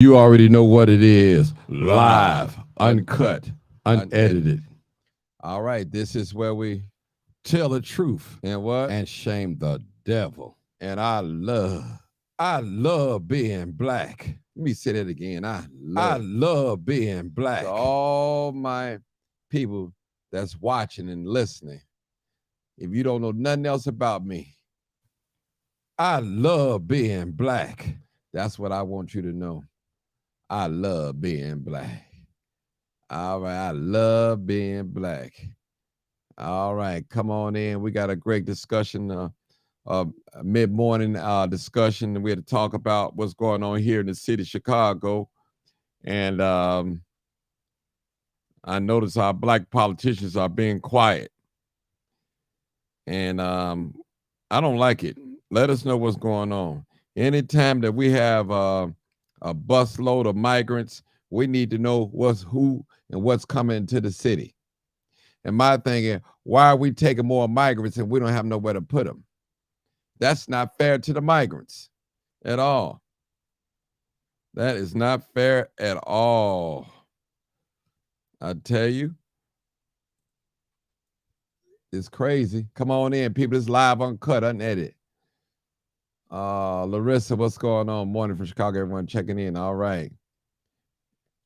You already know what it is. Live, uncut, unedited. All right, this is where we Tell the truth and what? and shame the devil. And I love being black. let me say that again. I love being To black. all my people that's watching and listening. If you don't know nothing else about me, I love being black. that's what I want you to know. I love being black. All right, I love being black. All right, come on in. We got a great discussion, uh, mid-morning discussion. We had to talk about what's going on here in the city of Chicago, and I notice our black politicians are being quiet, and I don't like it. Let us know what's going on. Anytime that we have a busload of migrants, we need to know what's who and what's coming to the city. And my thing is, why are we taking more migrants and we don't have nowhere to put them? That's not fair to the migrants at all. That is not fair at all. I tell you, it's crazy. Come on in, people. It's live, uncut, unedited. Larissa, what's going on? Morning from Chicago. Everyone checking in. All right.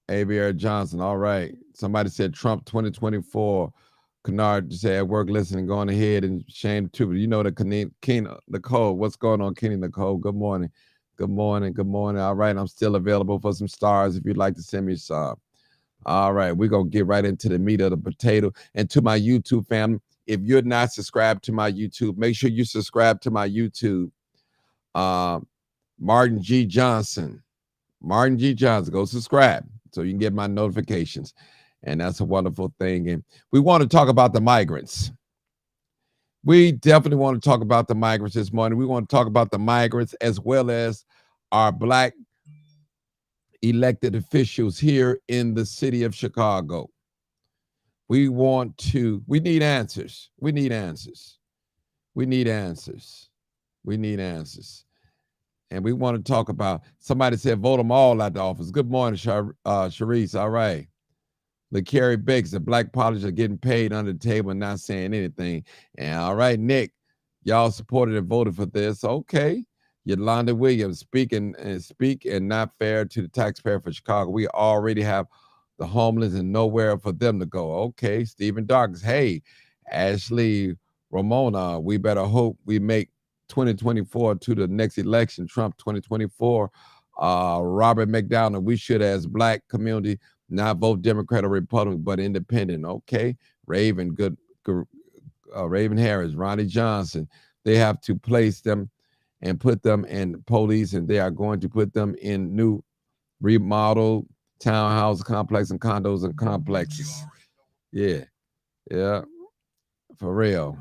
ABR Johnson. All right. Somebody said Trump 2024. Kennard just said at work listening, going ahead and shame too. You know the Kenny Nicole. What's going on, Kenny Nicole? Good morning. Good morning. Good morning. All right. I'm still available for some stars if you'd like to send me some. All right. We're going to get right into the meat of the potato. And to my YouTube family, if you're not subscribed to my YouTube, make sure you subscribe to my YouTube. Martin G. Johnson. Martin G. Johnson. Go subscribe so you can get my notifications. And that's a wonderful thing. And we want to talk about the migrants. We definitely want to talk about the migrants this morning. We want to talk about the migrants as well as our black elected officials here in the city of Chicago. We need answers. We need answers. We need answers. We need answers. And we want to talk about, somebody said, vote them all out the office. Good morning, Sharice. All right. LaCarrie Bakes, the black politicians are getting paid under the table and not saying anything. And all right, Nick, y'all supported and voted for this. Okay. Yolanda Williams, speak and not fair to the taxpayer for Chicago. We already have the homeless and nowhere for them to go. Okay. Stephen Darkins, hey, Ashley Ramona, we better hope we make 2024 to the next election, Trump 2024. Robert McDonald, we should, as black community, not vote Democrat or Republican, but independent. Okay. Raven Harris, Ronnie Johnson. They have to place them and put them in police, and they are going to put them in new remodeled townhouse complex and condos and complexes. Yeah. Yeah. For real.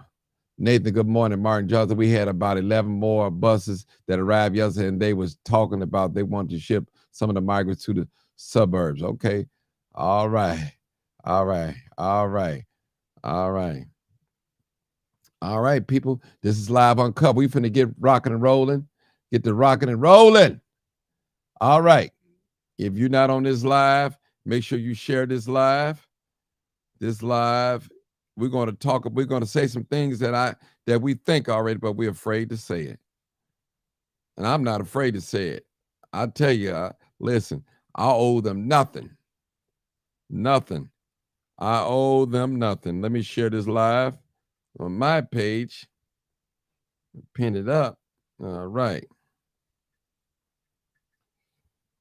Nathan, good morning. Martin Johnson, we had about 11 more buses that arrived yesterday, and they was talking about they want to ship some of the migrants to the suburbs. Okay. All right. All right. All right. All right. All right, people. This is live uncut. We finna get rocking and rolling. Get the rocking and rolling. All right. If you're not on this live, make sure you share this live. This live. We're going to say some things that we think already, but we're afraid to say it. And I'm not afraid to say it. I tell you, listen, I owe them nothing. Nothing. I owe them nothing. Let me share this live on my page. Pin it up. All right.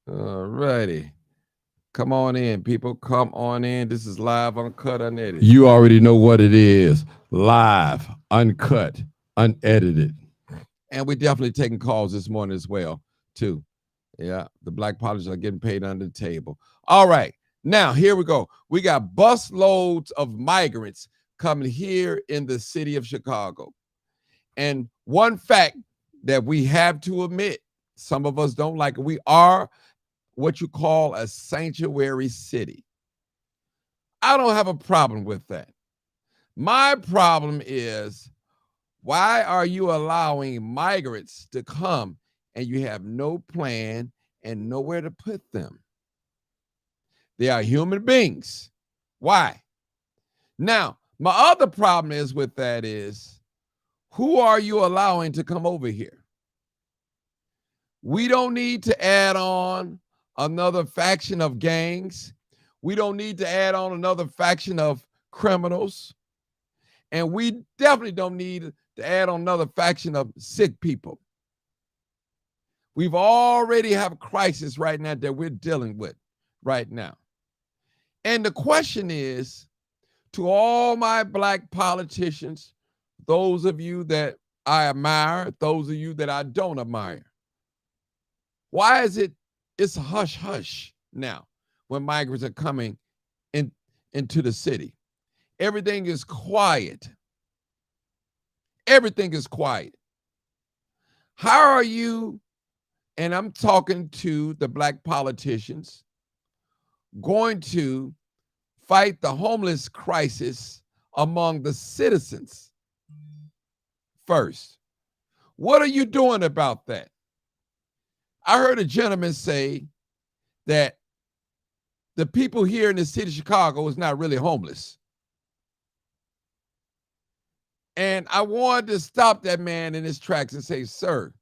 All righty. Come on in, people. Come on in. This is live, uncut, unedited. You already know what it is. Live, uncut, unedited. And we're definitely taking calls this morning as well, too. Yeah, the black politicians are getting paid under the table. All right. Now, here we go. We got bus loads of migrants coming here in the city of Chicago. And one fact that we have to admit, some of us don't like it, we are what you call a sanctuary city. I don't have a problem with that. My problem is, why are you allowing migrants to come and you have no plan and nowhere to put them. They are human beings. Why? Now, my other problem is with that is, who are you allowing to come over here? We don't need to add on another faction of gangs. We don't need to add on another faction of criminals. And we definitely don't need to add on another faction of sick people. We've already have a crisis right now that we're dealing with right now. And the question is, to all my Black politicians, those of you that I admire, those of you that I don't admire, why is it's hush hush now when migrants are coming into the city? Everything is quiet. Everything is quiet. How are you, and I'm talking to the Black politicians, going to fight the homeless crisis among the citizens first? What are you doing about that? I heard a gentleman say that the people here in the city of Chicago is not really homeless. And I wanted to stop that man in his tracks and say, sir,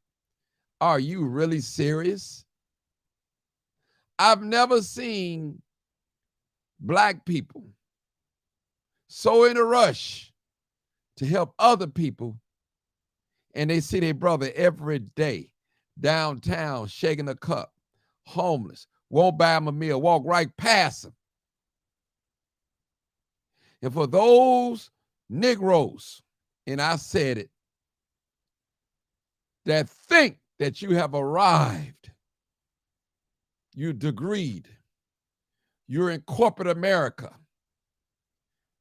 are you really serious? I've never seen Black people so in a rush to help other people, and they see their brother every day downtown shaking a cup, homeless, won't buy him a meal, walk right past him. And for those Negroes, and I said it, that think that you have arrived, you're degreed, you're in corporate America,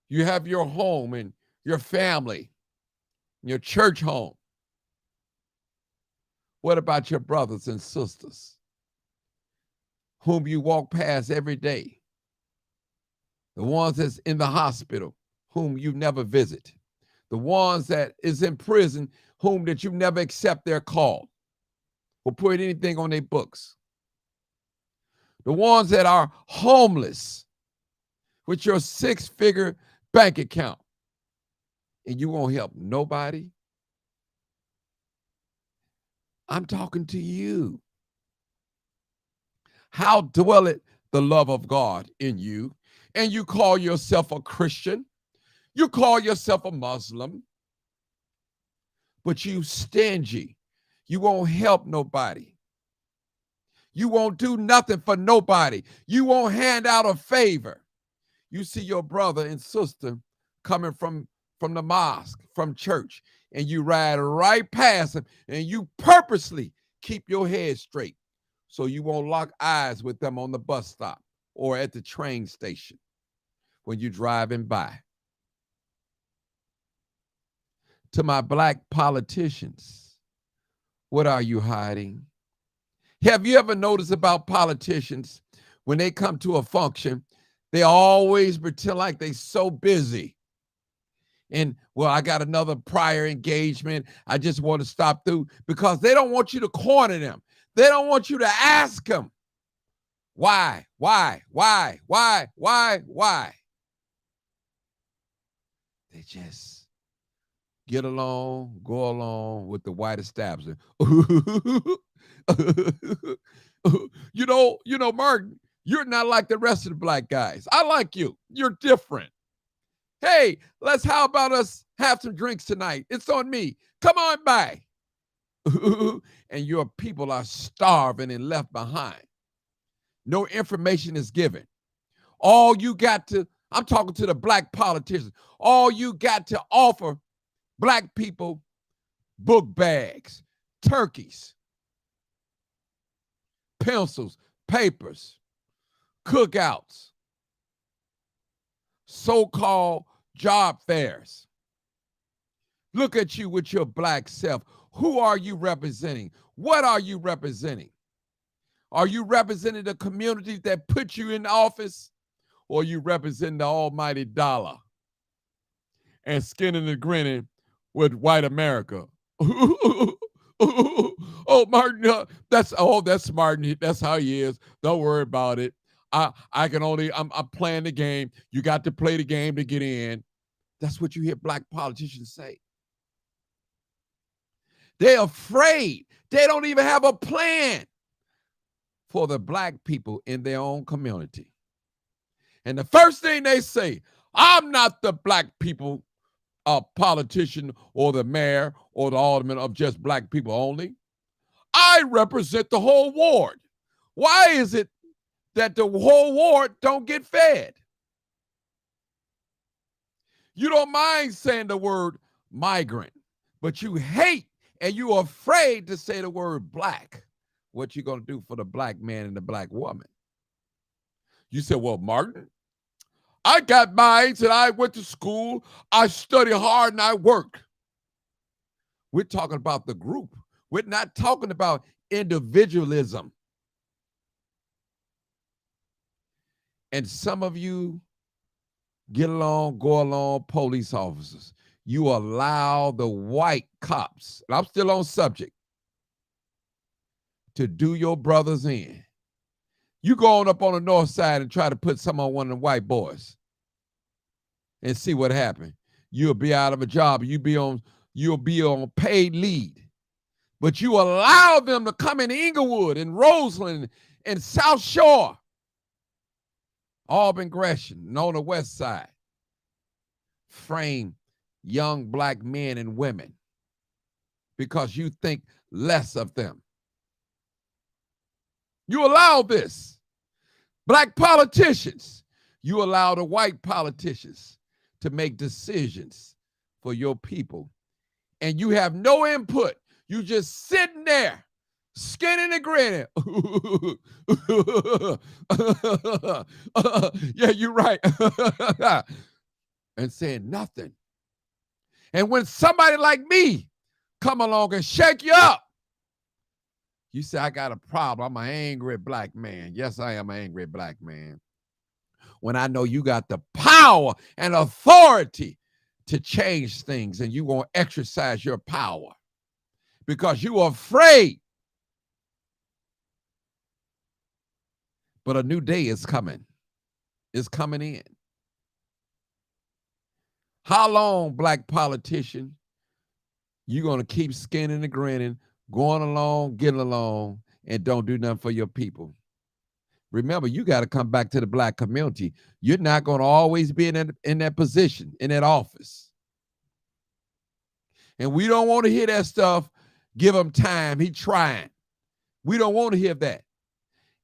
you have your home and your family, your church home. What about your brothers and sisters whom you walk past every day? The ones that's in the hospital, whom you never visit. The ones that is in prison, whom that you never accept their call or put anything on their books. The ones that are homeless with your 6-figure bank account, and you won't help nobody. I'm talking to you. How dwelleth the love of God in you, and you call yourself a Christian, you call yourself a Muslim, but you stingy. You won't help nobody. You won't do nothing for nobody. You won't hand out a favor. You see your brother and sister coming from the mosque, from church, and you ride right past them, and you purposely keep your head straight so you won't lock eyes with them on the bus stop or at the train station when you're driving by. To my Black politicians, what are you hiding? Have you ever noticed about politicians, when they come to a function, they always pretend like they're so busy. And, well, I got another prior engagement. I just want to stop through, because they don't want you to corner them. They don't want you to ask them, why? They just get along, go along with the white establishment. You know, Martin, you're not like the rest of the Black guys. I like you. You're different. Hey, how about us have some drinks tonight? It's on me. Come on by. And your people are starving and left behind. No information is given. All you got to, I'm talking to the Black politicians, all you got to offer Black people, book bags, turkeys, pencils, papers, cookouts, so-called job fairs. Look at you with your Black self. Who are you representing? What are you representing? Are you representing the communities that put you in office, or are you representing the almighty dollar and skinning and grinning with white America? Oh, Martin, that's Martin. That's how he is. Don't worry about it. I'm playing the game. You got to play the game to get in. That's what you hear black politicians say. They're afraid. They don't even have a plan for the black people in their own community. And the first thing they say, I'm not the black people politician or the mayor or the alderman of just black people only. I represent the whole ward. Why is it that the whole ward don't get fed? You don't mind saying the word migrant, but you hate and you're afraid to say the word black. What you gonna do for the black man and the black woman? You said, well, Martin, I got mines and I went to school, I study hard and I work. We're talking about the group. We're not talking about individualism. And some of you get along, go along, police officers. You allow the white cops, and I'm still on subject, to do your brothers in. You go on up on the north side and try to put some on one of the white boys and see what happened. You'll be out of a job. You'll be on paid leave. But you allow them to come in Inglewood and Roseland and South Shore, Auburn, Gresham, and on the west side, frame young black men and women because you think less of them. You allow this. Black politicians, you allow the white politicians to make decisions for your people, and you have no input. You just sitting there, skinning and grinning. Yeah, you're right. And saying nothing. And when somebody like me come along and shake you up, you say, I got a problem. I'm an angry black man. Yes, I am an angry black man. When I know you got the power and authority to change things, and you won't exercise your power because you are afraid. But a new day is coming. It's coming in. How long, black politician, you going to keep skinning and grinning, going along, getting along, and don't do nothing for your people? Remember, you got to come back to the black community. You're not going to always be in that position, in that office. And we don't want to hear that stuff. Give him time. He trying. We don't want to hear that.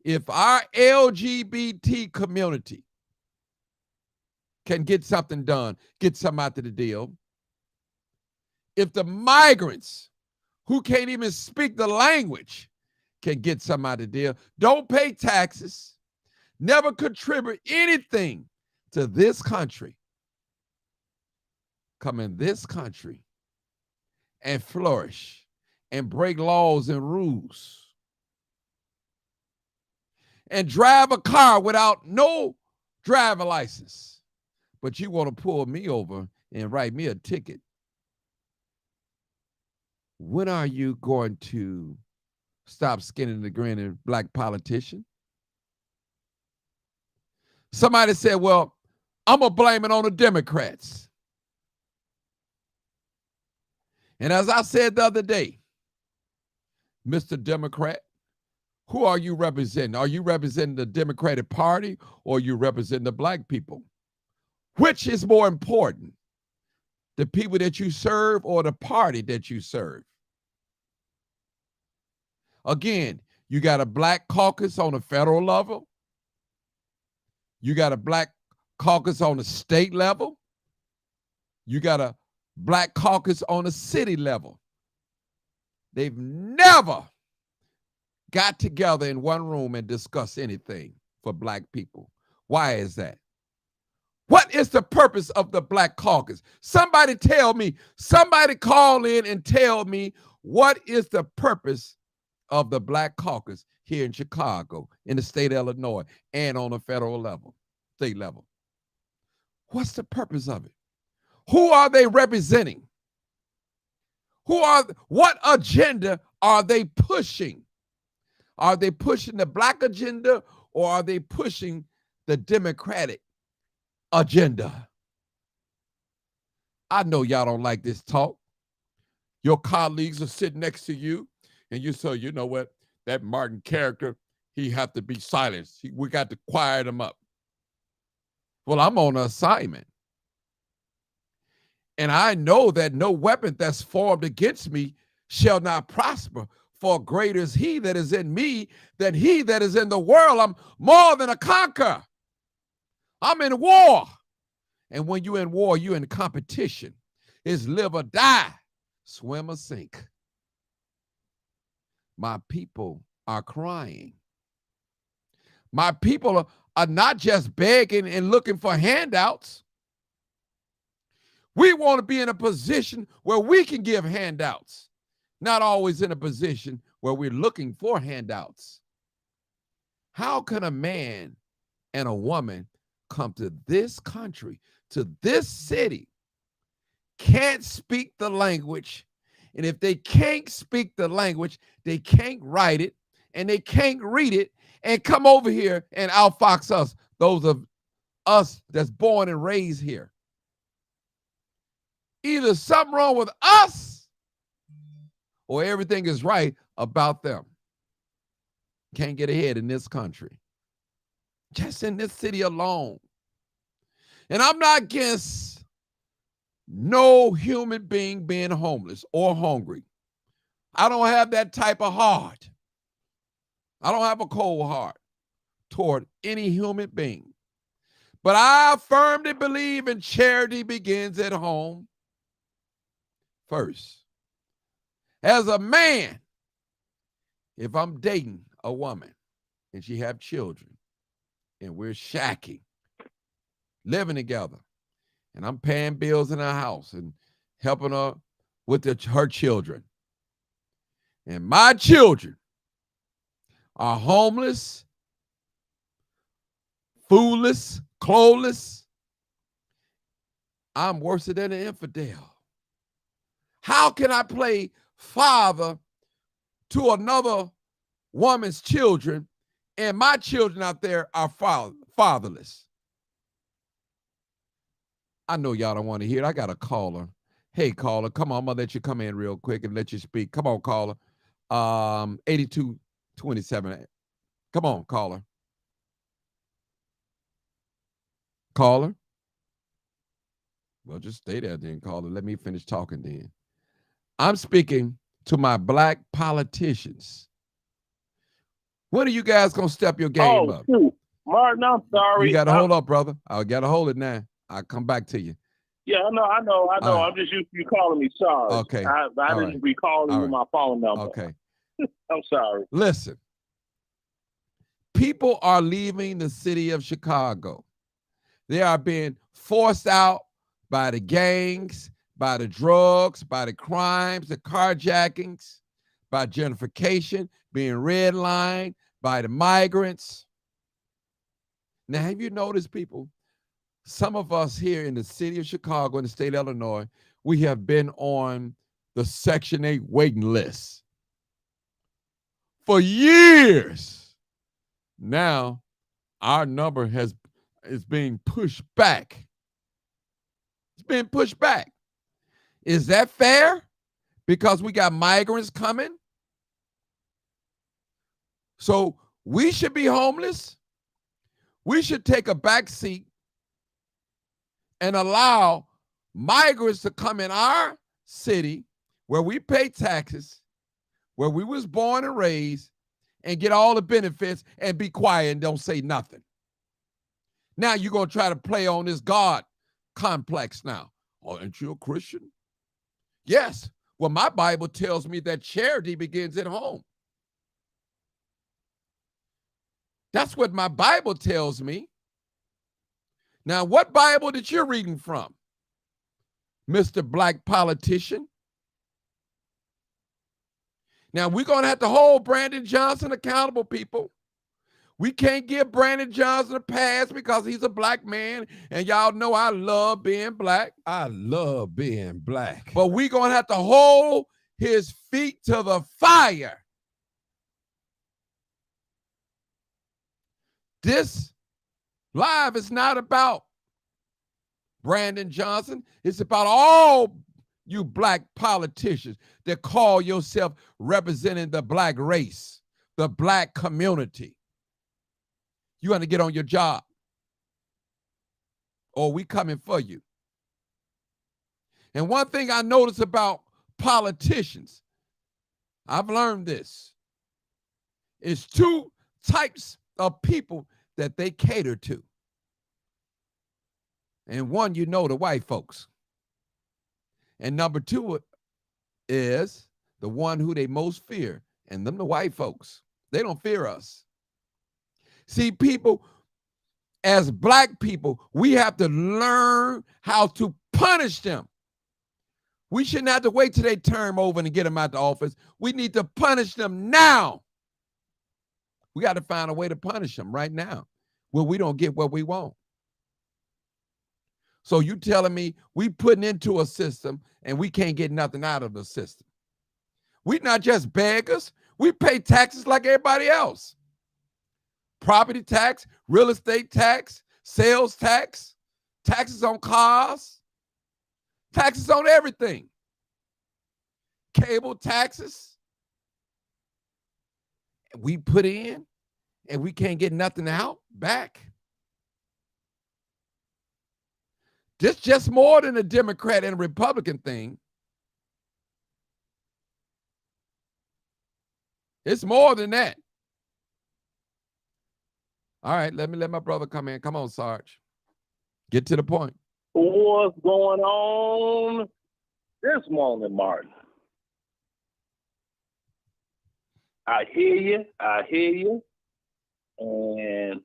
If our LGBT community can get something done, get something out of the deal, if the migrants who can't even speak the language can get something out of the deal, don't pay taxes, never contribute anything to this country, come in this country and flourish and break laws and rules and drive a car without no driver license, but you want to pull me over and write me a ticket. When are you going to stop skinning the grinning black politician? Somebody said, well, I'm going to blame it on the Democrats. And as I said the other day, Mr. Democrat, who are you representing? Are you representing the Democratic Party or are you representing the black people? Which is more important, the people that you serve or the party that you serve? Again, you got a black caucus on a federal level. You got a black caucus on the state level. You got a black caucus on a city level. They've never got together in one room and discussed anything for black people. Why is that? What is the purpose of the black caucus? Somebody tell me, somebody call in and tell me what is the purpose of the black caucus here in Chicago, in the state of Illinois, and on a federal level, state level. What's the purpose of it? Who are they representing? What agenda are they pushing? Are they pushing the black agenda or are they pushing the Democratic agenda? I know y'all don't like this talk. Your colleagues are sitting next to you and you say, you know what, that Martin character, he have to be silenced. We got to quiet him up. Well, I'm on an assignment. And I know that no weapon that's formed against me shall not prosper. For greater is he that is in me than he that is in the world. I'm more than a conqueror. I'm in war. And when you're in war, you're in competition. It's live or die, swim or sink. My people are crying. My people are not just begging and looking for handouts. We want to be in a position where we can give handouts, not always in a position where we're looking for handouts. How can a man and a woman come to this country, to this city, can't speak the language, and if they can't speak the language, they can't write it, and they can't read it, and come over here and outfox us, those of us that's born and raised here? Either something wrong with us or everything is right about them. Can't get ahead in this country. Just in this city alone. And I'm not against no human being being homeless or hungry. I don't have that type of heart. I don't have a cold heart toward any human being. But I firmly believe in charity begins at home first. As a man, if I'm dating a woman and she have children and we're shacking, living together, and I'm paying bills in her house and helping her with her children, and my children are homeless, foodless, clothless, I'm worse than an infidel. How can I play father to another woman's children and my children out there are fatherless? I know y'all don't want to hear it. I got a caller. Hey, caller, come on. I'm going to let you come in real quick and let you speak. Come on, caller. 8227. Come on, caller. Caller? Well, just stay there then, caller. Let me finish talking then. I'm speaking to my black politicians. When are you guys going to step your game up? Shoot. Martin, I'm sorry. You got to hold up, brother. I got to hold it now. I'll come back to you. Yeah, I know. Right. I'm just used to you calling me sorry. Okay. I didn't be calling you my phone number. Okay. I'm sorry. Listen. People are leaving the city of Chicago. They are being forced out by the gangs, by the drugs, by the crimes, the carjackings, by gentrification, being redlined, by the migrants. Now, have you noticed, people? Some of us here in the city of Chicago, in the state of Illinois, we have been on the Section 8 waiting list for years. Now, our number is being pushed back. It's being pushed back. Is that fair? Because we got migrants coming? So we should be homeless. We should take a back seat and allow migrants to come in our city where we pay taxes, where we was born and raised, and get all the benefits and be quiet and don't say nothing. Now you're going to try to play on this God complex now. Oh, aren't you a Christian? Yes. Well, my Bible tells me that charity begins at home. That's what my Bible tells me. Now, what Bible that you're reading from, Mr. Black politician? Now, we're going to have to hold Brandon Johnson accountable, people. We can't give Brandon Johnson a pass because he's a black man, and y'all know I love being black. I love being black. But we're going to have to hold his feet to the fire. This live is not about Brandon Johnson. It's about all you black politicians that call yourself representing the black race, the black community. You want to get on your job, or we coming for you. And one thing I notice about politicians, I've learned this, is two types of people that they cater to. And one, the white folks. And number two is the one who they most fear, and them the white folks. They don't fear us. See, people, as black people, we have to learn how to punish them. We shouldn't have to wait till they term over and get them out the office. We need to punish them now. We got to find a way to punish them right now where we don't get what we want. So you telling me we putting into a system and we can't get nothing out of the system. We're not just beggars. We pay taxes like everybody else. Property tax, real estate tax, sales tax, taxes on cars, taxes on everything. Cable taxes. We put in and we can't get nothing out back. This just more than a Democrat and a Republican thing. It's more than that. All right, let my brother come in. Come on, Sarge. Get to the point. What's going on this morning, Martin? I hear you. And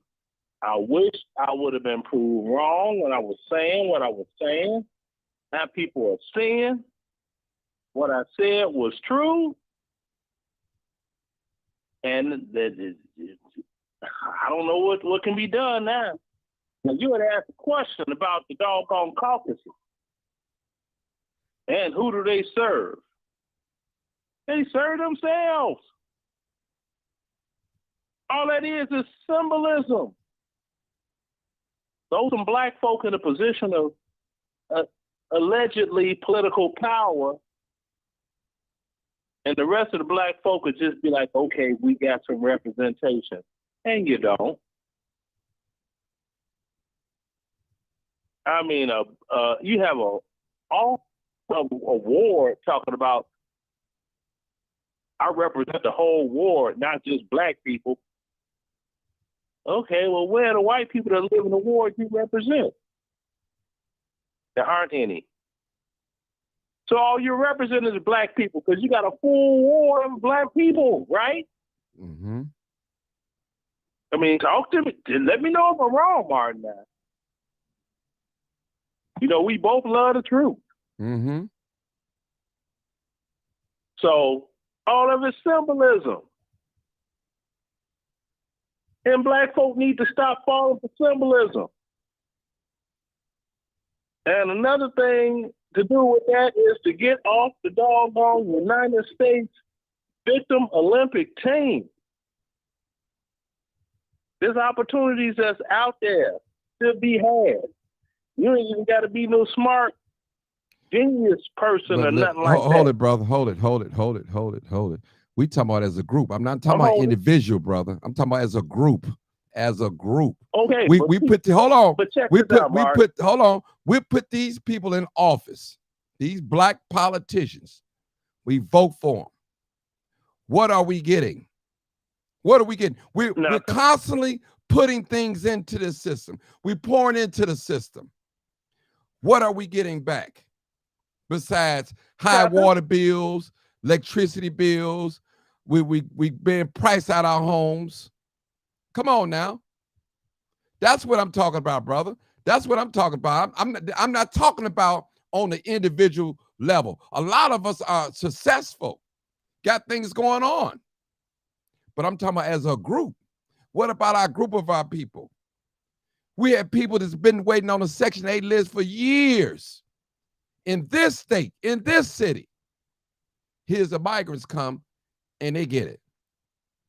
I wish I would have been proved wrong when I was saying what I was saying. Now people are seeing what I said was true. And I don't know what can be done now. Now, you had asked a question about the doggone caucuses. And who do they serve? They serve themselves. All that is symbolism. Those some black folk in a position of allegedly political power, and the rest of the black folk would just be like, okay, we got some representation. And you don't. I mean, you have a ward talking about, I represent the whole ward, not just black people. Okay, well, where are the white people that live in the ward you represent? There aren't any. So all you represent is black people because you got a full ward of black people, right? Mm-hmm. I mean, talk to me. Let me know if I'm wrong, Martin. Now. You know, we both love the truth. Mm-hmm. So all of it's symbolism. And black folk need to stop falling for symbolism. And another thing to do with that is to get off the doggone United States Victim Olympic team. There's opportunities that's out there to be had. You ain't even got to be no smart genius person or nothing like that. Hold it, brother. Hold it. We talking about as a group. I'm not talking about individual, brother. I'm talking about as a group. As a group. Okay. We put these people in office. These black politicians. We vote for them. What are we getting? What are we getting? We're constantly putting things into the system. We're pouring into the system. What are we getting back? Besides high water bills, electricity bills, we being priced out our homes. Come on now. That's what I'm talking about, brother. That's what I'm talking about. I'm not talking about on the individual level. A lot of us are successful, got things going on. But I'm talking about as a group. What about our group of our people? We have people that's been waiting on a Section 8 list for years in this state, in this city. Here's the migrants come and they get it.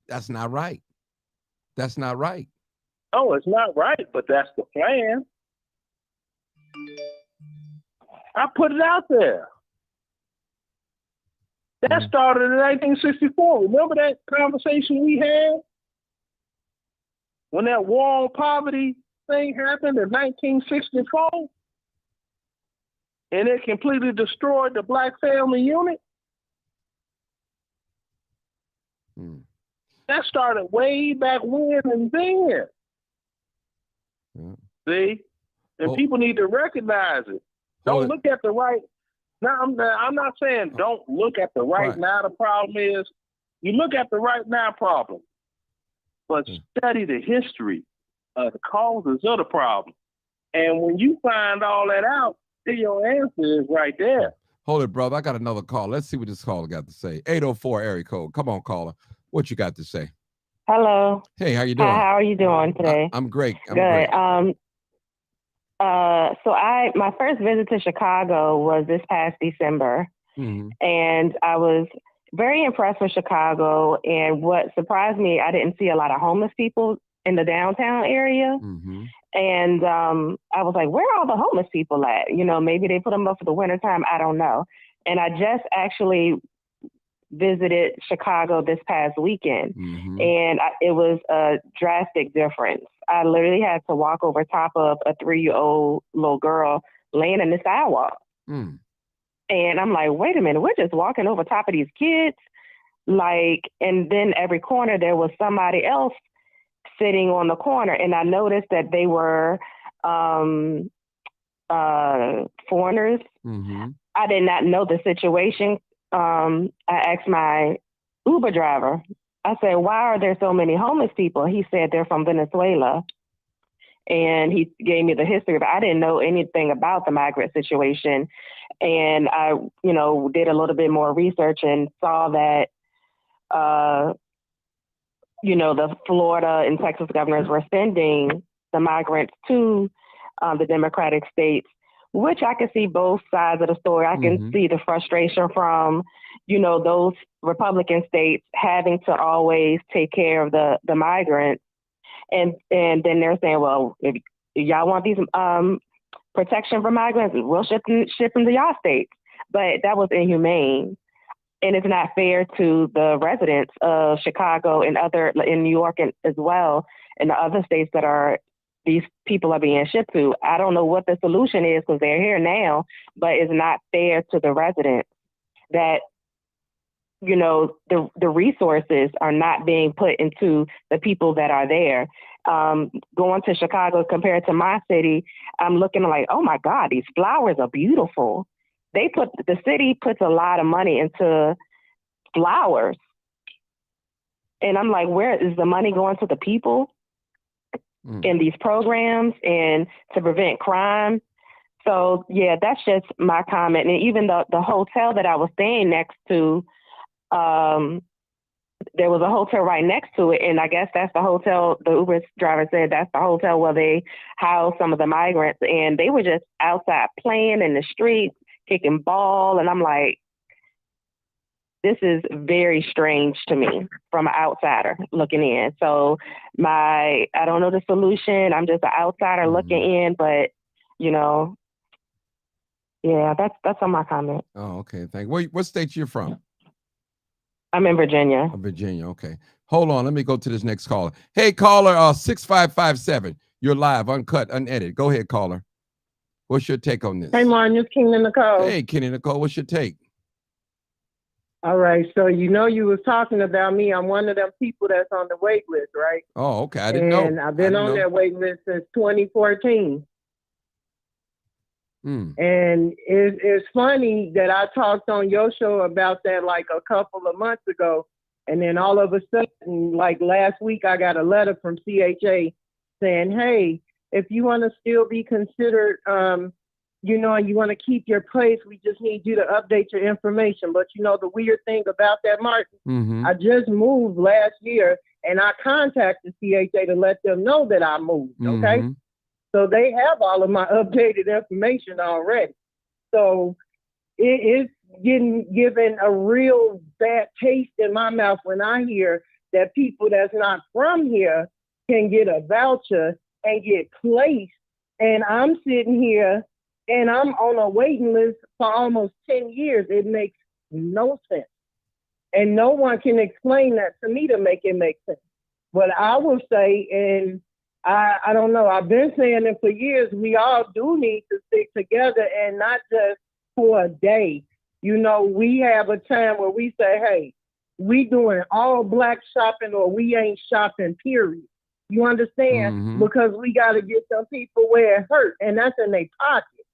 That's not right. That's not right. Oh, it's not right, but that's the plan. I put it out there. That started in 1964. Remember that conversation we had? When that war on poverty thing happened in 1964? And it completely destroyed the Black family unit? That started way back when and then. See? And people need to recognize it. Don't look at the right. Now, I'm not saying don't look at the right now. The problem is you look at the right now problem, but study the history of the causes of the problem. And when you find all that out, then your answer is right there. Hold it, brother. I got another call. Let's see what this caller got to say. 804 area code. Come on, caller. What you got to say? Hello. Hey, how you doing? Hi, how are you doing today? I'm great. Good. So my first visit to Chicago was this past December, and I was very impressed with Chicago. And what surprised me, I didn't see a lot of homeless people in the downtown area. And I was like, where are all the homeless people at? You know, maybe they put them up for the wintertime. I don't know. And I just actually visited Chicago this past weekend, and it was a drastic difference. I literally had to walk over top of a 3-year-old little girl laying in the sidewalk. And I'm like, wait a minute, we're just walking over top of these kids. Like, and then every corner there was somebody else sitting on the corner. And I noticed that they were foreigners. I did not know the situation. I asked my Uber driver, I said, why are there so many homeless people? He said they're from Venezuela. And he gave me the history, but I didn't know anything about the migrant situation. And I, did a little bit more research and saw that, the Florida and Texas governors were sending the migrants to the Democratic states, which I can see both sides of the story. I can see the frustration from, those Republican states having to always take care of the migrants. And then they're saying, well, if y'all want these protection for migrants, we'll ship them to y'all states. But that was inhumane. And it's not fair to the residents of Chicago and in New York as well, and the other states that these people are being shipped to. I don't know what the solution is because they're here now, but it's not fair to the residents that, the resources are not being put into the people that are there. Going to Chicago compared to my city, I'm looking like, oh my God, these flowers are beautiful. The city puts a lot of money into flowers. And I'm like, where is the money going to the people in these programs and to prevent crime? So yeah, that's just my comment. And even the hotel that I was staying next to, there was a hotel right next to it. And I guess that's the hotel, the Uber driver said that's the hotel where they house some of the migrants. And they were just outside playing in the streets, kicking ball. And I'm like, this is very strange to me from an outsider looking in. So I don't know the solution. I'm just an outsider looking in, but yeah, that's on my comment. Oh, okay. Thank you. What state you're from? I'm in Virginia. Oh, Virginia. Okay. Hold on. Let me go to this next caller. Hey, caller, 6557. You're live, uncut, unedited. Go ahead, caller. What's your take on this? Hey, Martin, it's Kenny Nicole. Hey, Kenny Nicole, what's your take? All right, so you was talking about me. I'm one of them people that's on the wait list, right? Oh, okay. I didn't know. And I've been on that wait list since 2014. And it's funny that I talked on your show about that like a couple of months ago. And then all of a sudden, like last week, I got a letter from CHA saying, hey, if you want to still be considered, and you want to keep your place, we just need you to update your information. But the weird thing about that, Martin, I just moved last year And I contacted CHA to let them know that I moved, okay? Mm-hmm. So they have all of my updated information already. So it is given a real bad taste in my mouth when I hear that people that's not from here can get a voucher and get placed. And I'm sitting here and I'm on a waiting list for almost 10 years. It makes no sense. And no one can explain that to me to make it make sense. But I will say, and I don't know, I've been saying it for years, we all do need to stick together and not just for a day. You know, we have a time where we say, hey, we doing all black shopping or we ain't shopping, period. You understand? Mm-hmm. Because we got to get some people where it hurt, and that's in their pocket.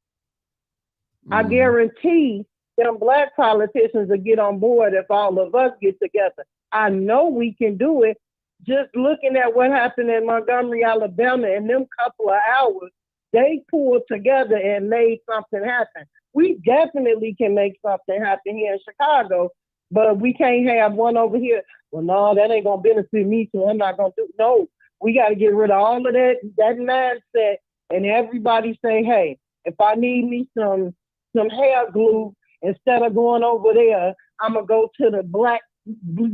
Mm-hmm. I guarantee them black politicians will get on board if all of us get together. I know we can do it. Just looking at what happened in Montgomery, Alabama, in them couple of hours, they pulled together and made something happen. We definitely can make something happen here in Chicago, but we can't have one over here. Well, no, that ain't gonna benefit me, so I'm not gonna do. No, we got to get rid of all of that mindset, and everybody say, hey, if I need me some hair glue, instead of going over there, I'm gonna go to the black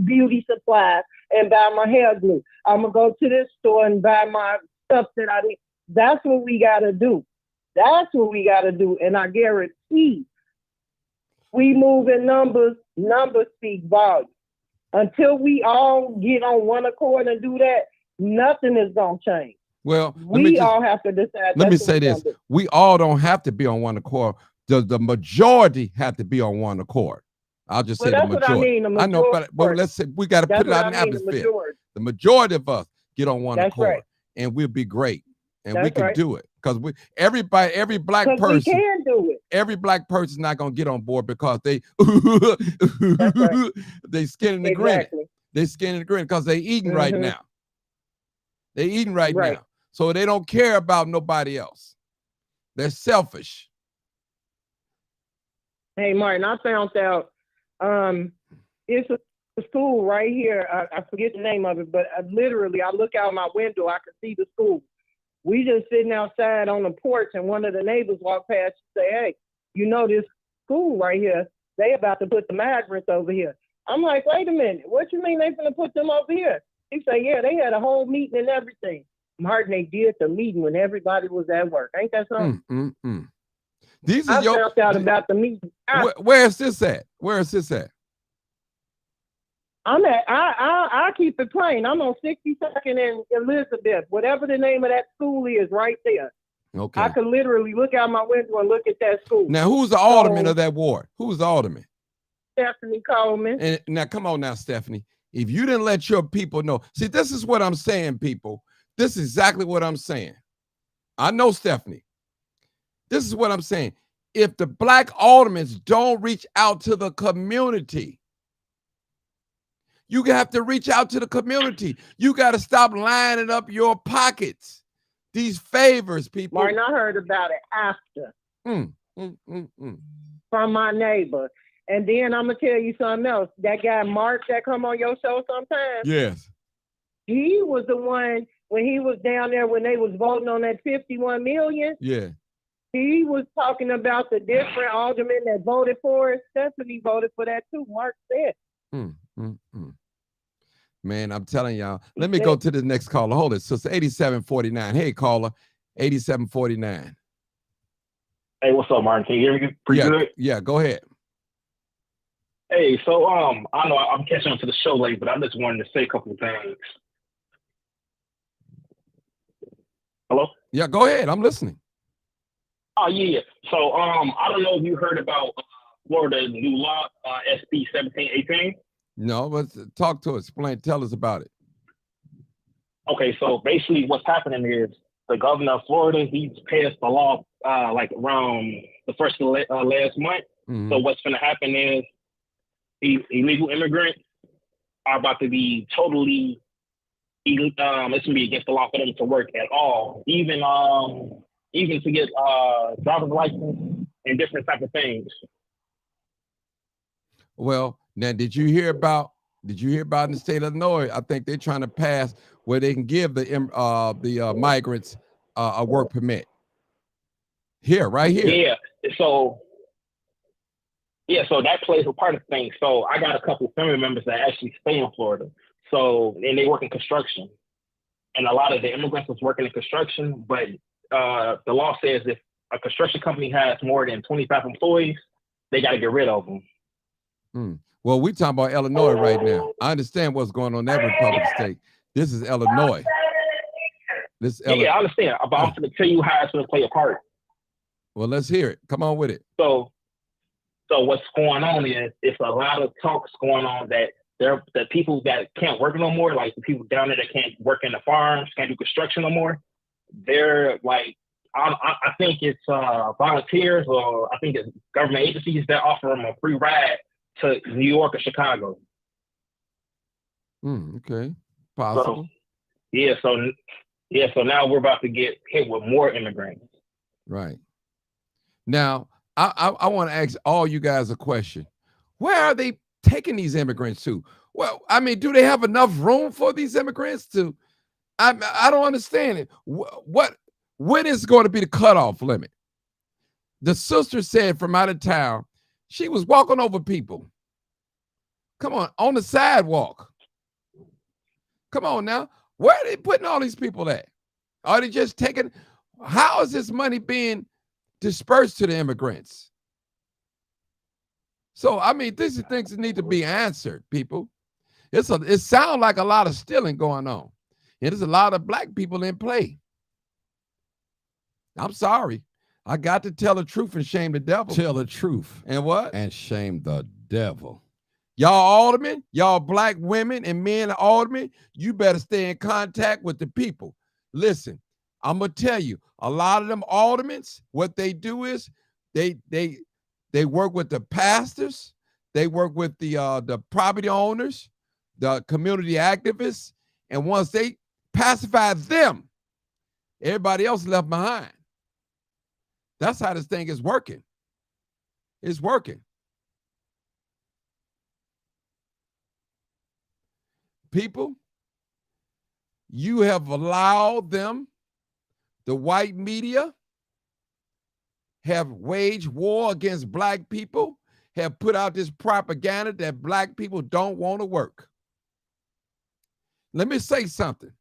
beauty supply and buy my hair glue. I'm gonna go to this store and buy my stuff that I need. That's what we gotta do. That's what we gotta do. And I guarantee we move in numbers speak volume. Until we all get on one accord and do that, nothing is gonna change. Well, we all have to decide. Let me say this. We all don't have to be on one accord. The majority have to be on one accord. I'll just say the majority. What I mean, the majority. I know, but let's say we got to put it out in the atmosphere. The majority of us get on one accord, and we'll be great, and we can do it because every black person, we can do it. Every black person is not gonna get on board because they they skinning the grin. They skinning the grin because they eating right now. They eating right now, so they don't care about nobody else. They're selfish. Hey, Martin, I found out. It's a school right here. I forget the name of it, but I look out my window, I can see the school. We just sitting outside on the porch, and one of the neighbors walked past and say, hey, you know this school right here, they about to put the migrants over here. I'm like, wait a minute, what you mean they gonna put them over here? He said, yeah, they had a whole meeting and everything. Martin, they did the meeting when everybody was at work. Ain't that something? These are I found out about the meeting. Where is this at? Where is this at? I'm at, I keep it plain. I'm on 62nd and Elizabeth, whatever the name of that school is right there. Okay. I can literally look out my window and look at that school. Now, who's the alderman of that ward? Who's the alderman? Stephanie Coleman. And now, come on now, Stephanie. If you didn't let your people know, see, this is what I'm saying, people. This is exactly what I'm saying. I know Stephanie. This is what I'm saying. If the black aldermen don't reach out to the community, you have to reach out to the community. You got to stop lining up your pockets. These favors, people. Martin, I heard about it after. From my neighbor. And then I'm going to tell you something else. That guy, Mark, that come on your show sometimes. Yes. He was the one, when he was down there, when they was voting on that 51 million. Yeah. He was talking about the different aldermen that voted for it. Stephanie voted for that too. Mark said. Man, I'm telling y'all. Let me go to the next caller. Hold it. So it's 8749. Hey, caller. 8749. Hey, what's up, Martin? Can you hear me pretty good? Yeah, go ahead. Hey, so I know I'm catching on to the show late, but I just wanted to say a couple of things. Hello? Yeah, go ahead. I'm listening. Oh, yeah. So I don't know if you heard about Florida's new law, SB 1718. No, but talk to us. Explain. Tell us about it. Okay, so basically what's happening is the governor of Florida, he's passed the law like around the first of last month. So what's going to happen is illegal immigrants are about to be totally, it's going to be against the law for them to work at all, even to get driver's license and different type of things. Well, now, did you hear about Did you hear about in the state of Illinois? I think they're trying to pass where they can give the migrants a work permit. Here, right here. Yeah. So that plays a part of things. So I got a couple of family members that actually stay in Florida. So, and they work in construction. And a lot of the immigrants was working in construction, but the law says if a construction company has more than 25 employees, they got to get rid of them. Well, we talking about Illinois right now. I understand what's going on in that Republican state. This is Illinois. Yeah, I understand. But I'm going to tell you how it's going to play a part. Well, let's hear it. Come on with it. So what's going on is it's a lot of talks going on that the people that can't work no more, like the people down there that can't work in the farms, can't do construction no more, they're like, I think it's volunteers, or I think it's government agencies that offer them a free ride to New York or Chicago. Okay, possible. So now we're about to get hit with more immigrants. Right. Now, I want to ask all you guys a question. Where are they taking these immigrants to? Well, I mean, do they have enough room for these immigrants to? I don't understand it. When is going to be the cutoff limit? The sister said from out of town, she was walking over people. Come on the sidewalk. Come on now. Where are they putting all these people at? Are they just taking? How is this money being dispersed to the immigrants? So, I mean, these are things that need to be answered, people. It sounds like a lot of stealing going on. And there's a lot of black people in play. I'm sorry. I got to tell the truth and shame the devil. Tell the truth. And what? And shame the devil. Y'all aldermen, y'all black women and men aldermen, you better stay in contact with the people. Listen, I'm going to tell you, a lot of them aldermen, what they do is they work with the pastors, they work with the property owners, the community activists, and once they pacify them, everybody else left behind. That's how this thing is working. It's working. People, you have allowed them, the white media, have waged war against black people, have put out this propaganda that black people don't want to work. Let me say something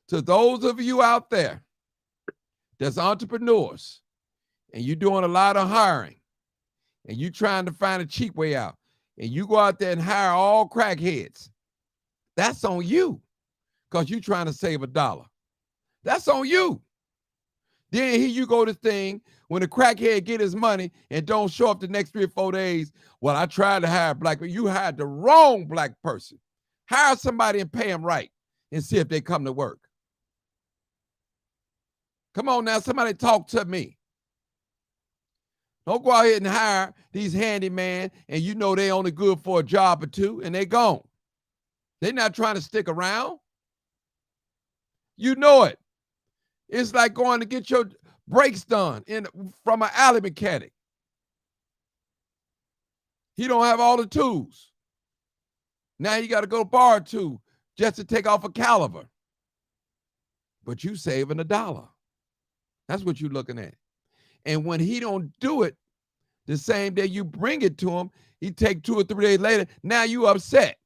to those of you out there that's entrepreneurs and you're doing a lot of hiring and you're trying to find a cheap way out and you go out there and hire all crackheads. That's on you because you're trying to save $1. That's on you. Then here you go to thing when the crackhead get his money and don't show up the next 3 or 4 days. Well, I tried to hire black people. You hired the wrong black person. Hire somebody and pay them right and see if they come to work. Come on now, somebody talk to me. Don't go out here and hire these handyman and you know they only good for a job or two and they gone. They're not trying to stick around. You know it. It's like going to get your brakes done from an alley mechanic. He don't have all the tools. Now you got to go borrow 2 just to take off a caliper. But you saving $1. That's what you're looking at. And when he don't do it, the same day you bring it to him, he take 2 or 3 days later, now you upset.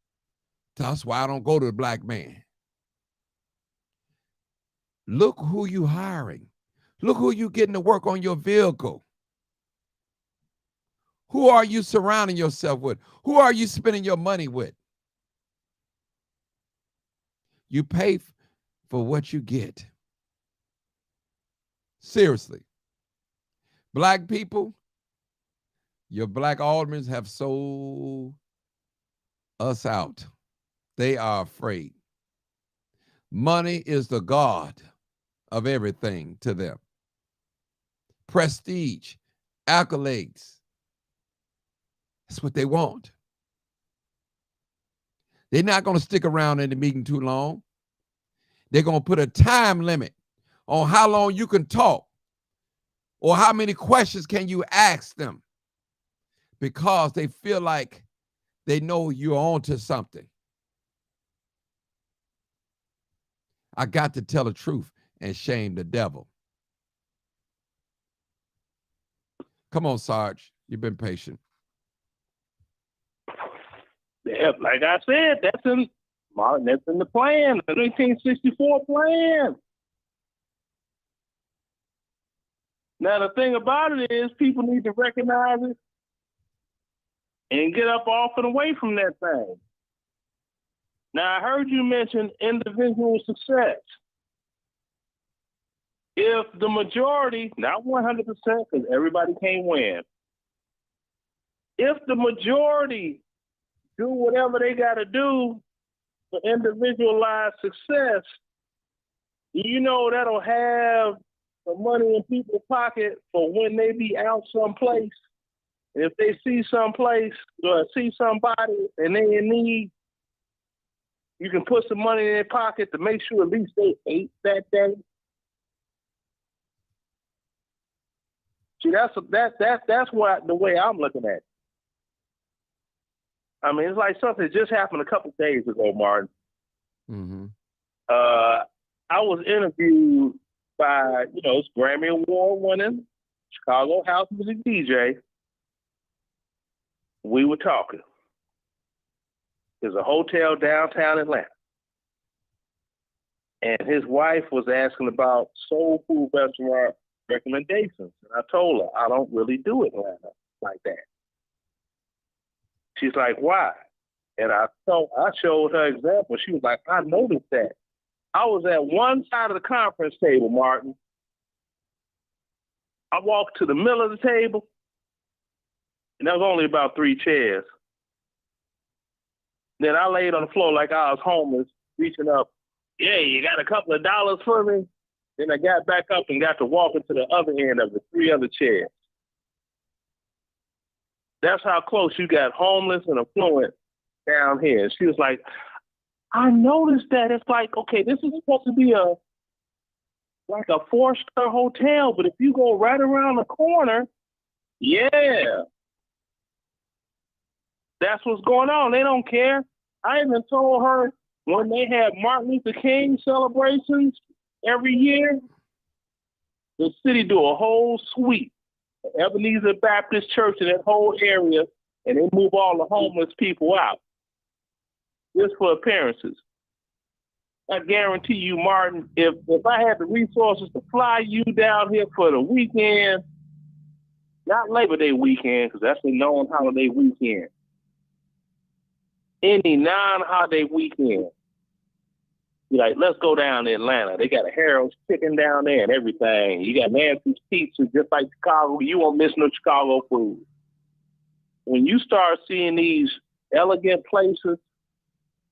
That's why I don't go to the black man. Look who you hiring. Look who you getting to work on your vehicle. Who are you surrounding yourself with? Who are you spending your money with? You pay for what you get. Seriously. Black people, your black aldermen have sold us out. They are afraid. Money is the god of everything to them. Prestige, accolades. That's what they want. They're not going to stick around in the meeting too long. They're going to put a time limit on how long you can talk or how many questions can you ask them because they feel like they know you're on to something. I got to tell the truth and shame the devil. Come on, Sarge. You've been patient. Yeah, like I said, that's in the plan, the 1964 plan. Now the thing about it is, people need to recognize it and get up off and away from that thing. Now I heard you mention individual success. If the majority, not 100%, because everybody can't win, if the majority do whatever they got to do for individualized success, you know that'll have the money in people's pocket for when they be out someplace. And if they see someplace or see somebody and they in need, you can put some money in their pocket to make sure at least they ate that day. See, that's what the way I'm looking at it. I mean, it's like something that just happened a couple of days ago, Martin. Mm-hmm. I was interviewed by, it's Grammy Award winning Chicago house music DJ. We were talking. There's a hotel downtown Atlanta. And his wife was asking about soul food restaurant recommendations. And I told her, I don't really do Atlanta like that. She's like, why? And I showed her example. She was like, I noticed that. I was at one side of the conference table, Martin. I walked to the middle of the table, and there was only about 3 chairs. Then I laid on the floor like I was homeless, reaching up. Yeah, you got a couple of dollars for me? Then I got back up and got to walk into the other end of the 3 other chairs. That's how close you got homeless and affluent down here. And she was like, I noticed that. It's like, okay, this is supposed to be a 4-star hotel, but if you go right around the corner, yeah, that's what's going on. They don't care. I even told her when they had Martin Luther King celebrations every year, the city do a whole sweep. Ebenezer Baptist Church in that whole area, and they move all the homeless people out just for appearances. I guarantee you, Martin, if I had the resources to fly you down here for the weekend, not Labor Day weekend, because that's a known holiday weekend, any non-holiday weekend, be like, let's go down to Atlanta. They got a Harold's Chicken down there and everything. You got Nancy's Pizza, just like Chicago. You won't miss no Chicago food. When you start seeing these elegant places,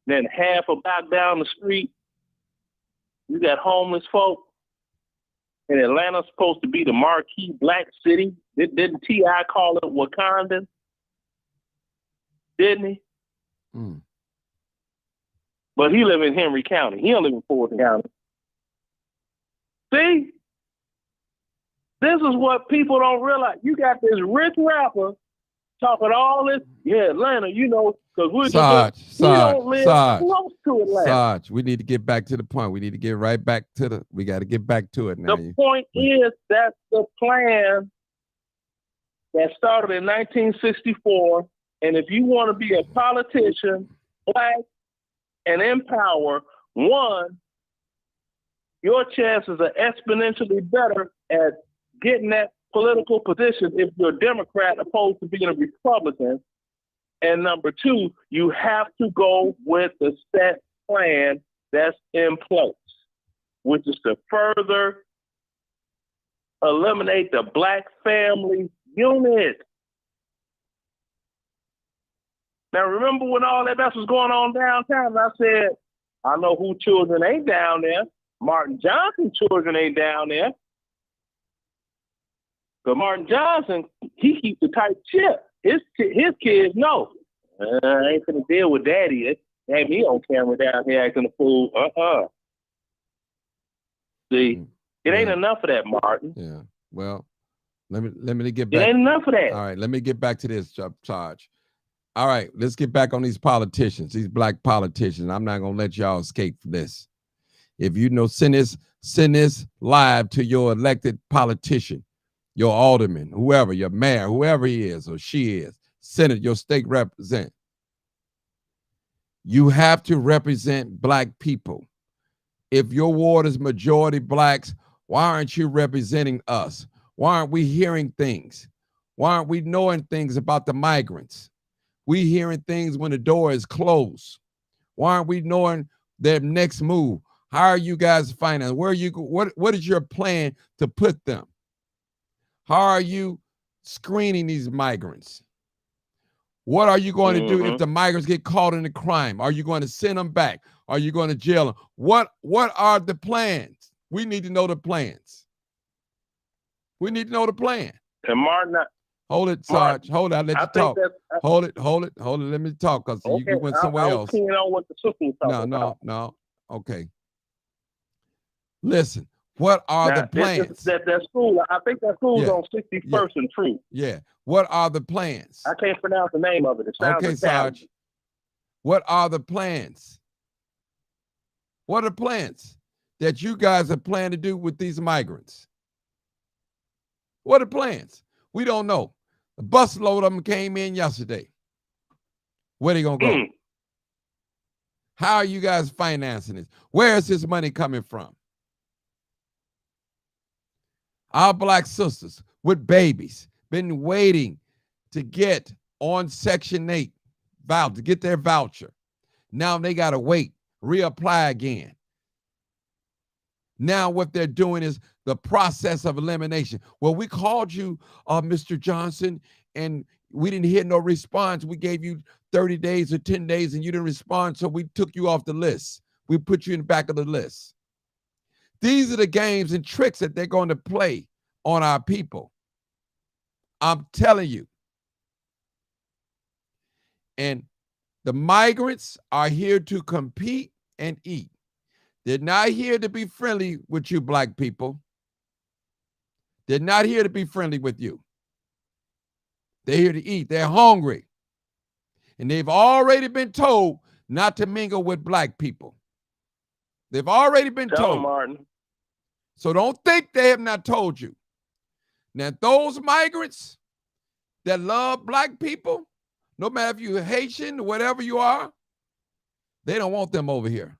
then half a block down the street, you got homeless folk. And Atlanta's supposed to be the marquee black city. Didn't T.I. call it Wakanda? Didn't he? Mm. But he live in Henry County. He don't live in Fulton County. See? This is what people don't realize. You got this rich rapper talking all this. Yeah, Atlanta, because we don't live close to Atlanta. Sarge, we need to get back to the point. We need to get right back to we got to get back to it now. The point is that's the plan that started in 1964. And if you want to be a politician, black, and in power, one, your chances are exponentially better at getting that political position if you're a Democrat opposed to being a Republican. And number 2, you have to go with the set plan that's in place, which is to further eliminate the black family unit. Now, remember when all that mess was going on downtown? I said, I know who children ain't down there. Martin Johnson's children ain't down there. But Martin Johnson, he keeps a tight chip. His kids know. I ain't gonna deal with daddy. They had me on camera down here acting a fool. See, it ain't enough of that, Martin. Yeah. Well, let me get back. It ain't enough of that. All right, let me get back to this, Sarge. All right, let's get back on these politicians, these black politicians. I'm not going to let y'all escape from this. If you know, send this live to your elected politician, your alderman, whoever, your mayor, whoever he is or she is, Senate, your state representative. You have to represent Black people. If your ward is majority Blacks, why aren't you representing us? Why aren't we hearing things? Why aren't we knowing things about the migrants? We hearing things when the door is closed. Why aren't we knowing their next move? How are you guys financing? Where are you? What is your plan to put them? How are you screening these migrants? What are you going to do if the migrants get caught in a crime? Are you going to send them back? Are you going to jail them? What are the plans? We need to know the plans. We need to know the plan. And Martin, hold it, Sarge. Hold it. I'll let you talk. Hold it. Let me talk because you went somewhere else. I was on what the sister was talking about. No. Okay. Listen, what are the plans? That school, I think that school's on 61st and True. Yeah. What are the plans? I can't pronounce the name of it. It sounds okay, Sarge. What are the plans? What are the plans that you guys are planning to do with these migrants? What are the plans? We don't know. A busload of them came in yesterday. Where they gonna go? How are you guys financing this? Where is this money coming from? Our Black sisters with babies been waiting to get on Section 8 to get their voucher. Now they got to wait, reapply again. Now what they're doing is the process of elimination. Well, we called you, Mr. Johnson, and we didn't hear no response. We gave you 30 days or 10 days and you didn't respond, so we took you off the list. We put you in the back of the list. These are the games and tricks that they're going to play on our people. I'm telling you. And the migrants are here to compete and eat. They're not here to be friendly with you, Black people. They're not here to be friendly with you. They're here to eat. They're hungry. And they've already been told not to mingle with Black people. They've already been told. Martin. So don't think they have not told you. Now, those migrants that love Black people, no matter if you're Haitian or whatever you are, they don't want them over here.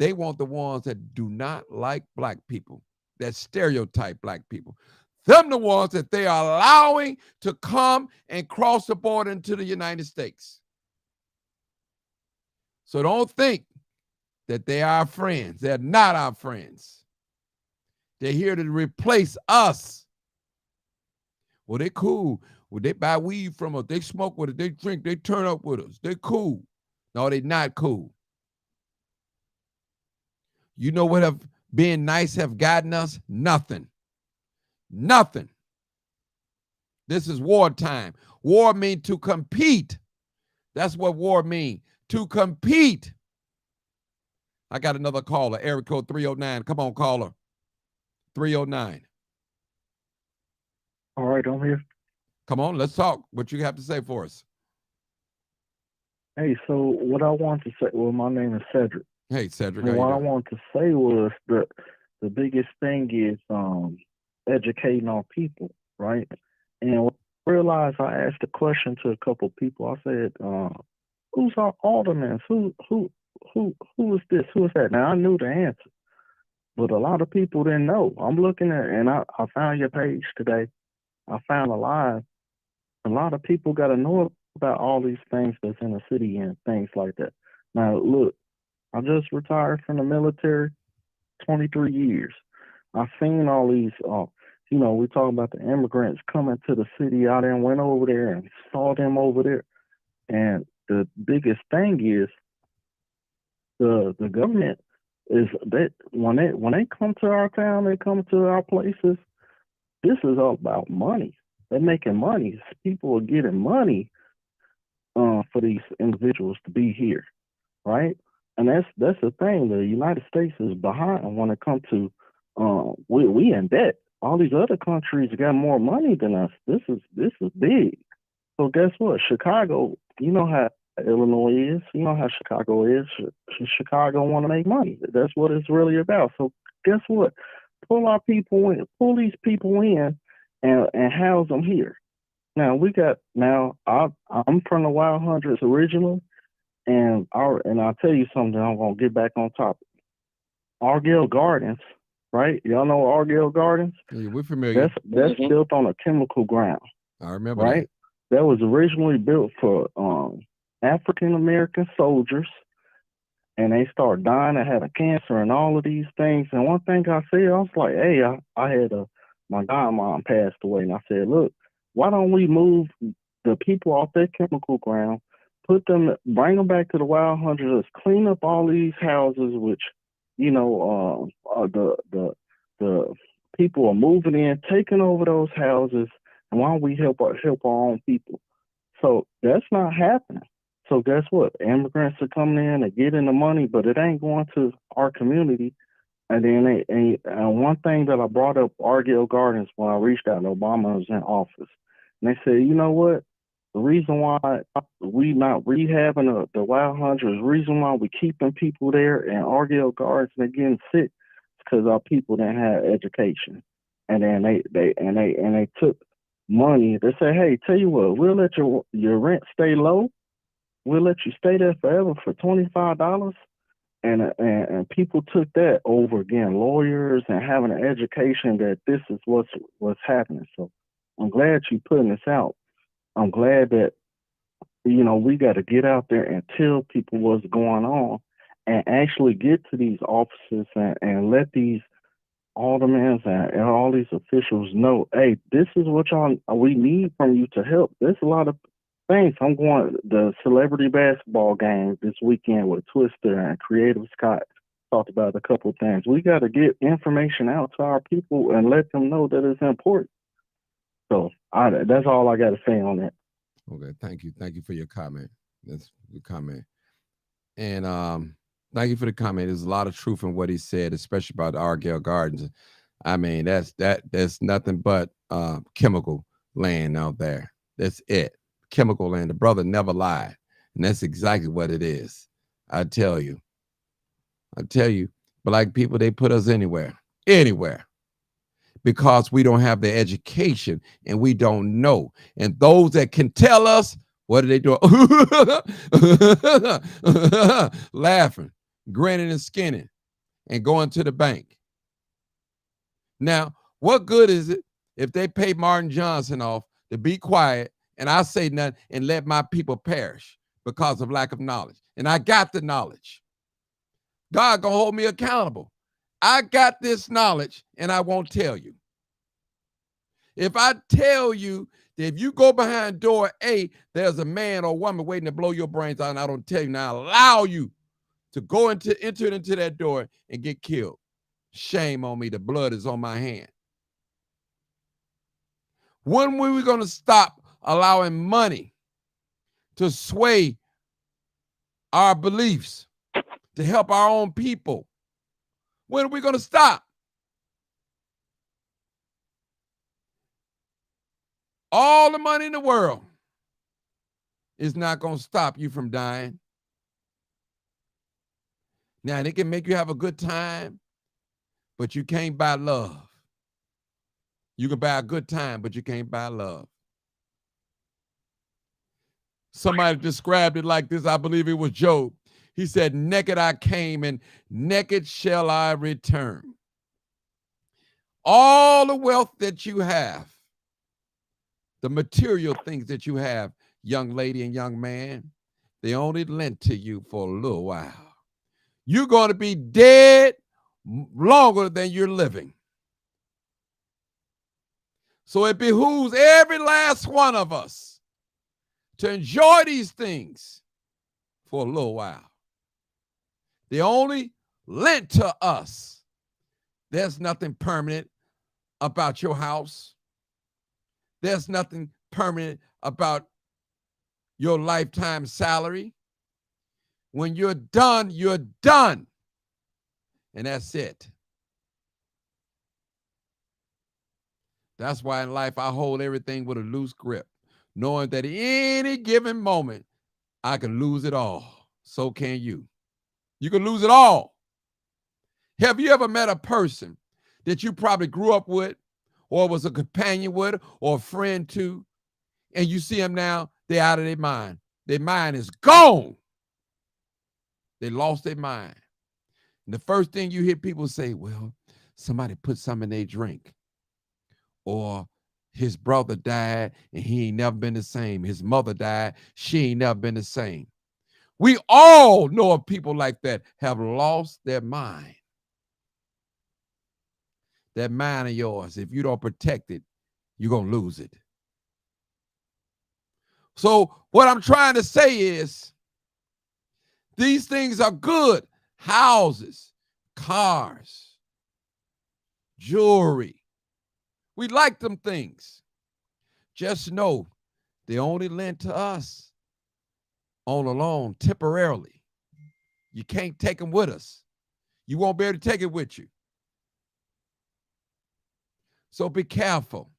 They want the ones that do not like Black people, that stereotype Black people. Them the ones that they are allowing to come and cross the border into the United States. So don't think that they are our friends. They're not our friends. They're here to replace us. Well, they cool. Well, they buy weed from us. They smoke with us. They drink. They turn up with us. They're cool. No, they're not cool. You know what have being nice have gotten us? Nothing. Nothing. This is wartime. War means to compete. That's what war means. To compete. I got another caller, area code 309. Come on, caller. 309. All right, I'm here. Come on, let's talk. What you have to say for us? Hey, so what I want to say, well, my name is Cedric. Hey, Cedric. And what I want to say was that the biggest thing is educating our people, right? And I realized I asked a question to a couple of people. I said, who's our aldermen? Who is this? Who is that? Now, I knew the answer, but a lot of people didn't know. I'm looking at, and I found your page today. I found a lot of people got to know about all these things that's in the city and things like that. Now, look, I just retired from the military, 23 years. I've seen all these, we talk about the immigrants coming to the city. I then went over there and saw them over there. And the biggest thing is the government is that when they come to our town, they come to our places, this is all about money. They're making money. People are getting money for these individuals to be here, right? And that's the thing. The United States is behind when it comes to we in debt. All these other countries got more money than us. This is big. So guess what? Chicago, you know how Illinois is. You know how Chicago is. Chicago want to make money. That's what it's really about. So guess what? Pull our people in. Pull these people in, and house them here. Now we got. Now I'm from the Wild Hundreds originally, and I'll tell you something. I'm gonna get back on topic. Argyle Gardens, right? Y'all know Argyle Gardens? Yeah, we're familiar. That's built on a chemical ground. I remember right? That was originally built for African American soldiers, and they started dying and having cancer and all of these things. And one thing I said, I was like, hey, I had my godmom passed away, and I said, look, why don't we move the people off that chemical ground, bring them back to the Wild Hundreds, clean up all these houses, which the people are moving in, taking over those houses, and why don't we help our own people? So that's not happening. So guess what? Immigrants are coming in and getting the money, but it ain't going to our community. And then one thing that I brought up Argyle Gardens when I reached out, Obama was in office, and they said, you know what? The reason why we not rehabbing the Wild Hundreds, the reason why we keeping people there in Argyle Gardens and they're getting sick, is because our people didn't have education, and then they took money. They said, hey, tell you what, we'll let your rent stay low. We'll let you stay there forever for $25. And people took that over again, lawyers and having an education that this is what's happening. So I'm glad you're putting this out. I'm glad that, we got to get out there and tell people what's going on and actually get to these offices and let these aldermen and all these officials know, hey, this is what we need from you to help. There's a lot of things. I'm going the celebrity basketball game this weekend with Twister and Creative Scott talked about a couple of things. We got to get information out to our people and let them know that it's important. So that's all I got to say on that. Okay, thank you for your comment. That's the comment, and thank you for the comment. There's a lot of truth in what he said, especially about the Argyle Gardens. I mean, that's nothing but chemical land out there. That's it. Chemical land. The brother never lied. And that's exactly what it is. I tell you. But like people, they put us anywhere. Because we don't have the education and we don't know. And those that can tell us, what are they doing? Laughing, grinning and skinning, and going to the bank. Now, what good is it if they pay Martin Johnson off to be quiet and I say nothing and let my people perish because of lack of knowledge? And I got the knowledge. God gonna hold me accountable. I got this knowledge and I won't tell you. If I tell you that if you go behind door A, there's a man or woman waiting to blow your brains out, and I don't tell you, now I allow you to enter into that door and get killed. Shame on me. The blood is on my hand. When were we going to stop allowing money to sway our beliefs, to help our own people? When are we going to stop? All the money in the world is not going to stop you from dying. Now, they can make you have a good time, but you can't buy love. You can buy a good time, but you can't buy love. Somebody described it like this. I believe it was Job. He said, naked I came and naked shall I return. All the wealth that you have, the material things that you have, young lady and young man, they only lent to you for a little while. You're going to be dead longer than you're living. So it behooves every last one of us to enjoy these things for a little while. They only lent to us. There's nothing permanent about your house. There's nothing permanent about your lifetime salary. When you're done, you're done. And that's it. That's why in life I hold everything with a loose grip, knowing that at any given moment, I can lose it all. So can you. You can lose it all. Have you ever met a person that you probably grew up with or was a companion with or a friend to, and you see them now, they're out of their mind. Their mind is gone. They lost their mind. And the first thing you hear people say, well, somebody put something in their drink. Or his brother died and he ain't never been the same. His mother died, she ain't never been the same. We all know of people like that have lost their mind. That mind of yours, if you don't protect it, you're going to lose it. So what I'm trying to say is these things are good. Houses, cars, jewelry. We like them things. Just know they only lent to us on a loan temporarily. You can't take them with us. You won't be able to take it with you. So be careful.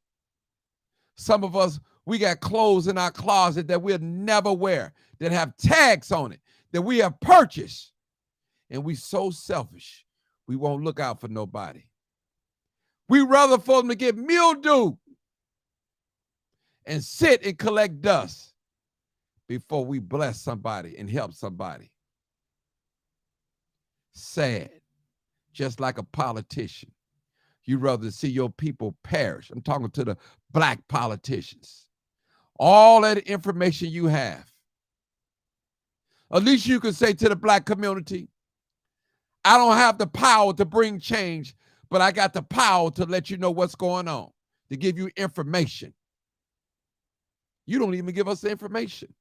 Some of us, we got clothes in our closet that we'll never wear, that have tags on it, that we have purchased. And we so selfish, we won't look out for nobody. We rather for them to get mildew and sit and collect dust before we bless somebody and help somebody. Sad, just like a politician. You'd rather see your people perish. I'm talking to the black politicians. All that information you have. At least you can say to the black community, I don't have the power to bring change, but I got the power to let you know what's going on, to give you information. You don't even give us the information.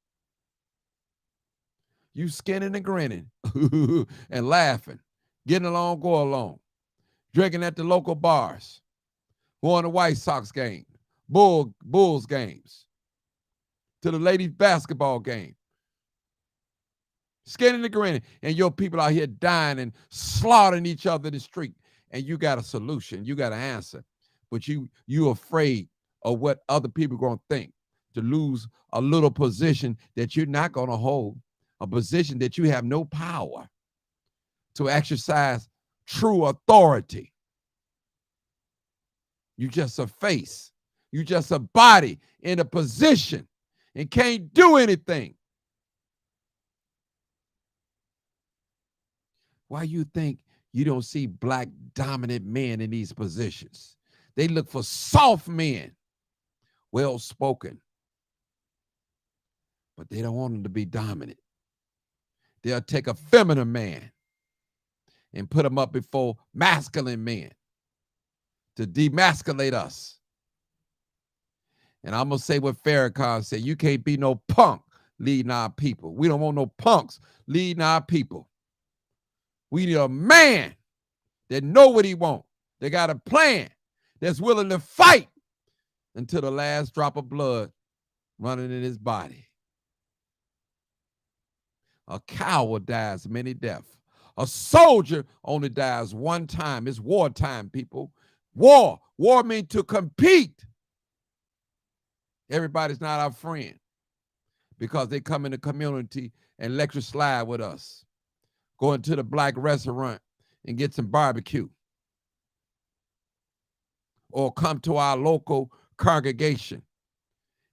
You skinning and grinning and laughing, getting along, go along, drinking at the local bars, going to White Sox game, Bulls games, to the ladies basketball game. Skinning and grinning, and your people out here dying and slaughtering each other in the street, and you got a solution, you got an answer, but you afraid of what other people are going to think, to lose a little position that you're not going to hold, a position that you have no power to exercise true authority. You just a face, you just a body in a position and can't do anything. Why you think you don't see black dominant men in these positions? They look for soft men, well-spoken, but they don't want them to be dominant. They'll take a feminine man and put him up before masculine men to demasculate us. And I'm going to say what Farrakhan said, you can't be no punk leading our people. We don't want no punks leading our people. We need a man that know what he wants, that got a plan, that's willing to fight until the last drop of blood running in his body. A coward dies many deaths. A soldier only dies one time. It's wartime, people. War means to compete. Everybody's not our friend because they come in the community and lecture slide with us. Go into the black restaurant and get some barbecue. Or come to our local congregation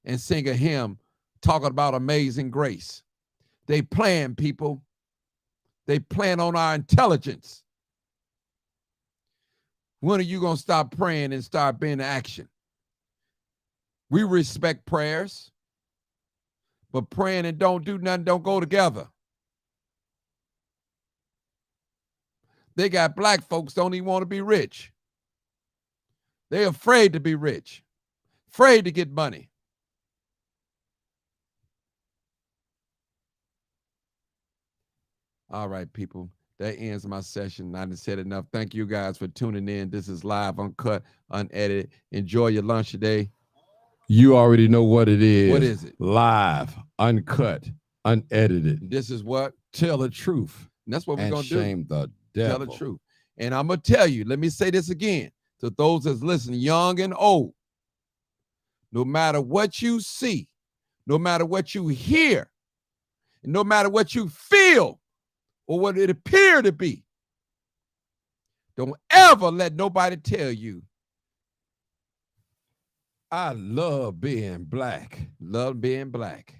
and sing a hymn talking about amazing grace. They plan, people. They plan on our intelligence. When are you going to stop praying and start being in action? We respect prayers, but praying and don't do nothing don't go together. They got black folks don't even want to be rich. They're afraid to be rich, afraid to get money. All right, people, that ends my session. I done said enough. Thank you guys for tuning in. This is live, uncut, unedited. Enjoy your lunch today. You already know what it is. What is it? Live, uncut, unedited. This is what? Tell the truth. And that's what we're going to do. Shame the devil. Tell the truth. And I'm going to tell you, let me say this again to those that's listening, young and old. No matter what you see, no matter what you hear, And no matter what you feel or what it appear to be, don't ever let nobody tell you, I love being black. Love being black.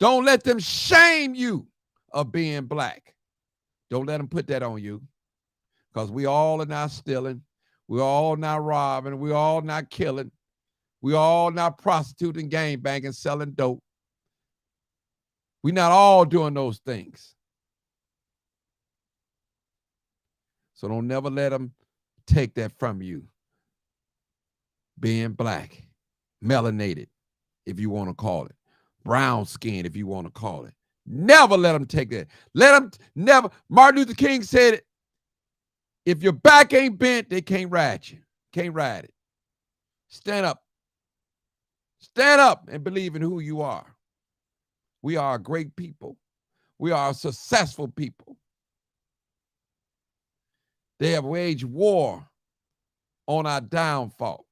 Don't let them shame you of being black. Don't let them put that on you. Because we all are not stealing. We're all not robbing. We're all not killing. We're all not prostituting, gangbanging, selling dope. We're not all doing those things. So don't never let them take that from you. Being black, melanated, if you want to call it, brown skin, if you want to call it. Never let them take that. Let them never. Martin Luther King said it. If your back ain't bent, they can't ride you. Can't ride it. Stand up. Stand up and believe in who you are. We are a great people. We are a successful people. They have waged war on our downfall.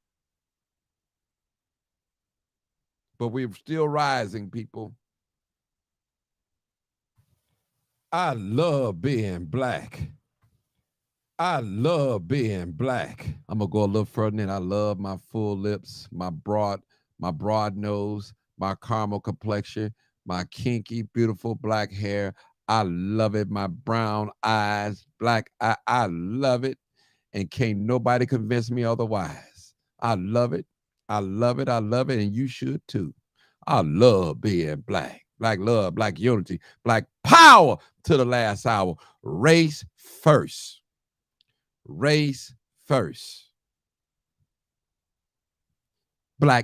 But we're still rising, people. I love being black. I love being black. I'm gonna go a little further than I love my full lips, my broad nose, my caramel complexion, my kinky, beautiful black hair. I love it. My brown eyes, black eye. I love it. And can't nobody convince me otherwise. I love it. I love it. I love it. And you should too. I love being black. Black love, black unity, black power to the last hour. Race first. Race first. Black